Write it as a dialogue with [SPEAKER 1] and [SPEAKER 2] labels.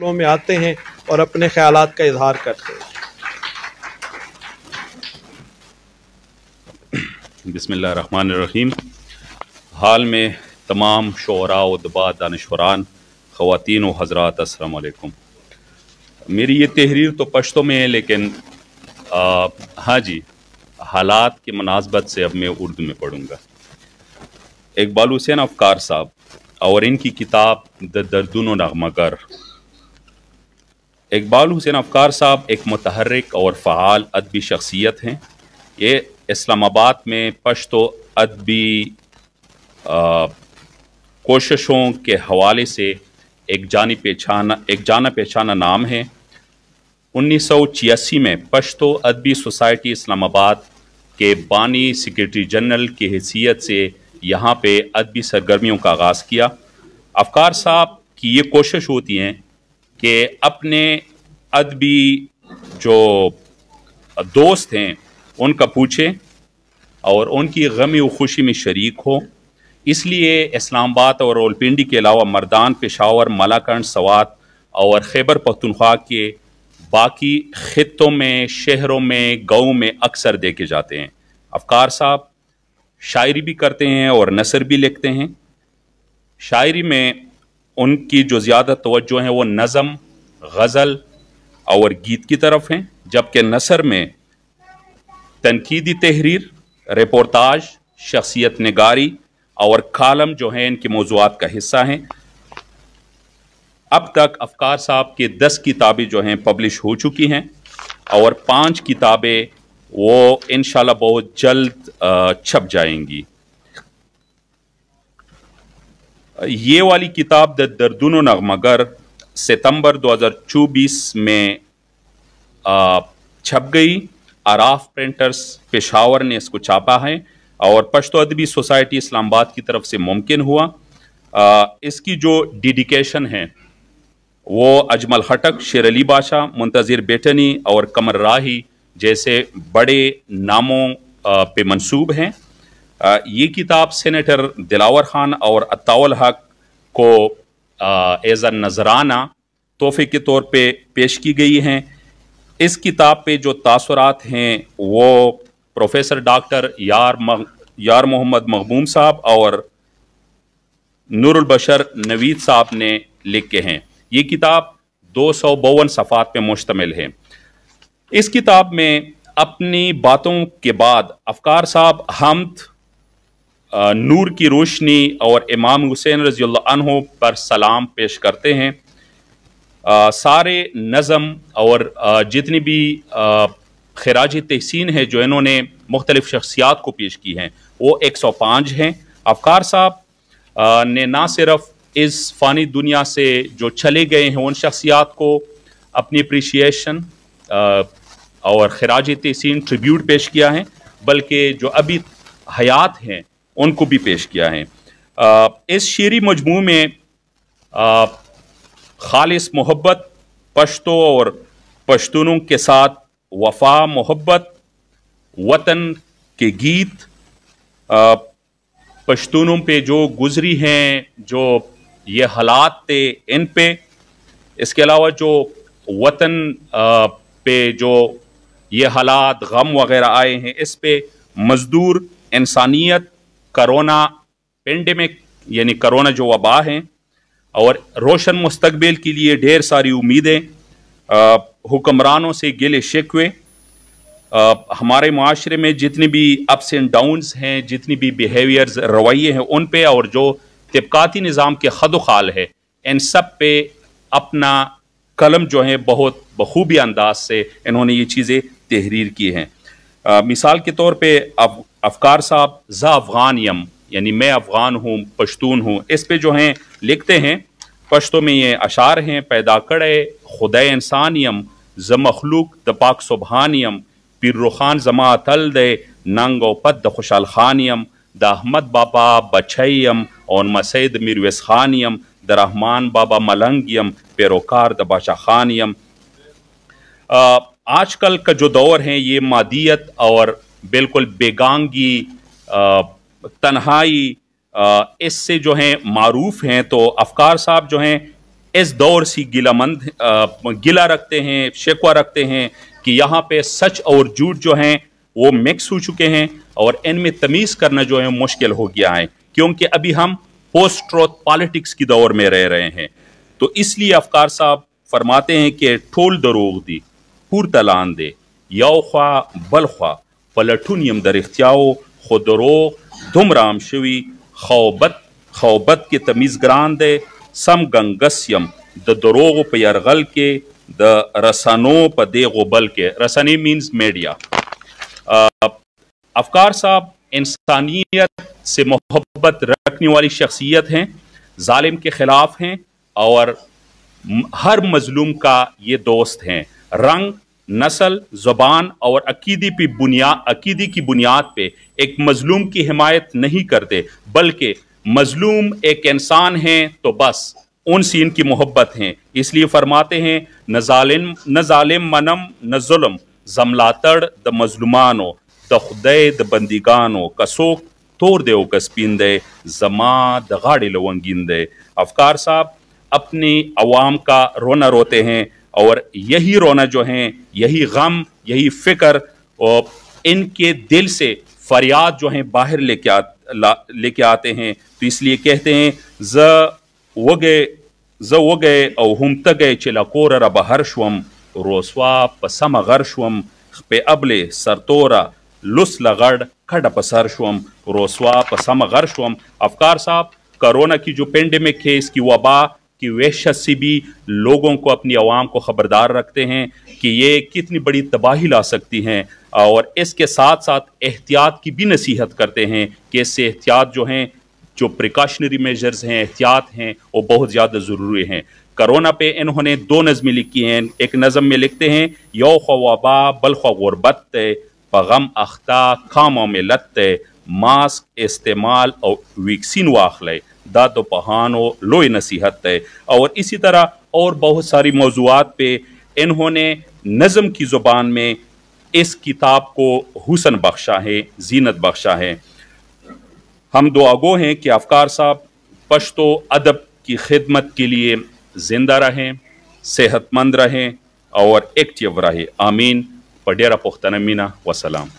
[SPEAKER 1] में आते हैं और अपने ख्यालात का इजहार करते हैं।
[SPEAKER 2] बिस्मिल्लाहिर्रहमानिर्रहीम। हाल में तमाम शोरा व दबा दानिशवरान ख़वातीन व हज़रात अस्सलाम वालेकुम। मेरी ये तहरीर तो पश्तो में है, लेकिन हाँ जी, हालात के मुनासबत से अब मैं उर्दू में पढ़ूँगा। इकबाल हुसैन अफकार साहब और इनकी किताब द दर्दुन नगमागर। इकबाल हुसैन अफकार साहब एक मुतहर्रिक और फ़आल अदबी शख्सियत हैं। ये इस्लामाबाद में पश्तो अदबी कोशिशों के हवाले से एक जाना पहचाना नाम है। 1986 में पश्तो अदबी सोसाइटी इस्लामाबाद के बानी सेक्रेटरी जनरल की हैसियत से यहाँ पे अदबी सरगर्मियों का आगाज़ किया। अफकार साहब की ये कोशिश होती है कि अपने अदबी जो दोस्त हैं उनका पूछें और उनकी गमी व खुशी में शरीक हो। इसलिए इस्लामाबाद और रावलपिंडी के अलावा मर्दान, पेशावर, मलाकंड, सवात और खैबर पख्तूनख्वा के बाकी खित्तों में, शहरों में, गाँव में अक्सर देखे जाते हैं। अफकार साहब शायरी भी करते हैं और नसर भी लिखते हैं। शायरी में उनकी जो ज़्यादा तवज्जो है वो नज़म, गज़ल और गीत की तरफ हैं, जबकि नसर में तनकीदी तहरीर, रिपोर्टाज, शख्सियत निगारी और कालम जो हैं इनके मौज़ूआत का हिस्सा हैं। अब तक अफकार साहब के 10 किताबें जो हैं पब्लिश हो चुकी हैं और 5 किताबें वो इंशाल्लाह बहुत जल्द छप जाएंगी। ये वाली किताब द दर्दुन नगमागर सितंबर 2024 में छप गई। आराफ प्रिंटर्स पेशावर ने इसको छापा है और पश्तो अदबी सोसाइटी इस्लामाबाद की तरफ से मुमकिन हुआ। इसकी जो डेडिकेशन है वो अजमल खटक, शेर अली बादशाह, मुंतज़िर बेटनी और कमर राही जैसे बड़े नामों पे मंसूब हैं। ये किताब सेनेटर दिलावर खान और अत्ताउल हक को एज़ अ नजराना तोहफे के तौर पे पेश की गई हैं। इस किताब पे जो तासुरात हैं वो प्रोफेसर डॉक्टर यार मोहम्मद मखबूम साहब और नूरुल बशर नवीद साहब ने लिखे हैं। ये किताब 252 सफ़ात पे मुश्तमिल है। इस किताब में अपनी बातों के बाद अफकार साहब हम्द, नूर की रोशनी और इमाम हुसैन रज़ियल्लाहु अन्हु पर सलाम पेश करते हैं। सारे नज़म और जितनी भी खिराज तहसीन है जो इन्होंने मुख्तलिफ शख्सियात को पेश की हैं वो 105 हैं। अफकार साहब ने ना सिर्फ इस फ़ानी दुनिया से जो चले गए हैं उन शख्सियात को अपनी अप्रिशिएशन और खिराज तहसीन ट्रिब्यूट पेश किया है, बल्कि जो अभी हयात हैं उनको भी पेश किया है। इस शेरी मजमू में खालिस मोहब्बत, पश्तो और पश्तूनों के साथ वफा, मोहब्बत, वतन के गीत, पश्तूनों पे जो गुजरी हैं जो ये हालात थे इन पे, इसके अलावा जो वतन पे जो ये हालात गम वगैरह आए हैं इस पे मजदूर, इंसानियत, करोना पेंडेमिक यानी करोना जो वबा हैं और रोशन मुस्तकबिल के लिए ढेर सारी उम्मीदें, हुक्मरानों से गिले शिकवे, हमारे माशरे में जितनी भी अप्स एंड डाउन्स हैं, जितनी भी बिहेवियर्स, रवैये हैं उन पे और जो तिब्काती निज़ाम के खदोखाल है इन सब पे अपना कलम जो है बहुत बखूबी अंदाज से इन्होंने ये चीज़ें तहरीर की हैं। मिसाल के तौर पे अफकार साहब ज़ा अफ़गान यम यानी मैं अफ़गान हूँ, पश्तून हूँ, इस पे जो हैं लिखते हैं। पश्तो में ये अशार हैं। पैदा कड़े खुदा इंसान यम ज़ मखलूक द पाक सुबहान यम पीर रुखान जमा तल दे नंगो पद द खुशाल खान यम द अहमद बाबा बछयम और मसैद मिरवेस खान यम द रहमान बाबा मलंग यम पैरोकार द बादशाह खान यम। आजकल का जो दौर है ये मादियत और बिल्कुल बेगांगी, तन्हाई, इससे जो हैं मारूफ हैं। तो अफकार साहब जो हैं इस दौर से गिला रखते हैं, शिकवा रखते हैं कि यहाँ पे सच और झूठ जो हैं वो मिक्स हो चुके हैं और इनमें तमीज़ करना जो है मुश्किल हो गया है, क्योंकि अभी हम पोस्ट ट्रुथ पॉलिटिक्स की दौर में रह रहे हैं। तो इसलिए अफकार साहब फरमाते हैं कि ठोल दरोग दी पुर तलान दे यौख्वा बलख्वा पलटुनियम दर इख्तियाओ खुदरो धुम राम शवी खौबत के तमीज़गरान दे सम गंगस्यम द दरोग पे यरगल के द रसानो प देगो बल के। रसानी मीन्स मीडिया। अफकार साहब इंसानियत से मोहब्बत रखने वाली शख्सियत हैं, जालिम के ख़िलाफ़ हैं और हर मजलूम का ये दोस्त हैं। रंग, नस्ल, ज़ुबान और अकीदी की बुनियाद पे एक मजलूम की हिमायत नहीं करते, बल्कि मजलूम एक इंसान है तो बस उनसे इनकी मोहब्बत है। इसलिए फरमाते हैं न जालिम मनम न जुल्म जमलातड़ द मजलुमानो द खुदे द बंदीगानो कसोक तोड़ दे कस्पिंदे जमा द गाड़ी लवंगिंदे। अफकार साहब अपनी अवाम का रोना रोते हैं और यही रोना जो है, यही गम, यही फिक्र और इनके दिल से फरियाद जो है बाहर लेके आते हैं। तो इसलिए कहते हैं ज वगे और हम तगे चिलाकोर रब हर्षवम रोसवा पसम गर्शवम पे अबले सरतोरा लुस लगड़ खड पसरशवम रोसवा पसम गर्शवम। अफकार साहब कोरोना की जो पेंडेमिक है, इसकी वबा की वहशत से भी लोगों को, अपनी आवाम को ख़बरदार रखते हैं कि ये कितनी बड़ी तबाही ला सकती हैं और इसके साथ साथ एहतियात की भी नसीहत करते हैं कि इससे एहतियात जो हैं, जो प्रिकॉशनरी मेजर्स हैं, एहतियात हैं, वो बहुत ज़्यादा ज़रूरी हैं। कोरोना पे इन्होंने 2 नज़में लिखी हैं। एक नज़म में लिखते हैं यौ ख्वाबा बल ख़ुरबत पगम अख्ता खामों में लत्ते मास्क इस्तेमाल और वैक्सीन वाखले दादो पहानो लोई नसीहत है। और इसी तरह और बहुत सारी मौज़ूआत पे इन्होंने नज़म की ज़ुबान में इस किताब को हुसन बख्शा है, जीनत बख्शा है। हम दुआगो हैं कि अफकार साहब पश्तो अदब की खिदमत के लिए ज़िंदा रहें, सेहतमंद रहें और एक्टिव रहें। आमीन। पडेरा पुख्तनमीना वसलाम।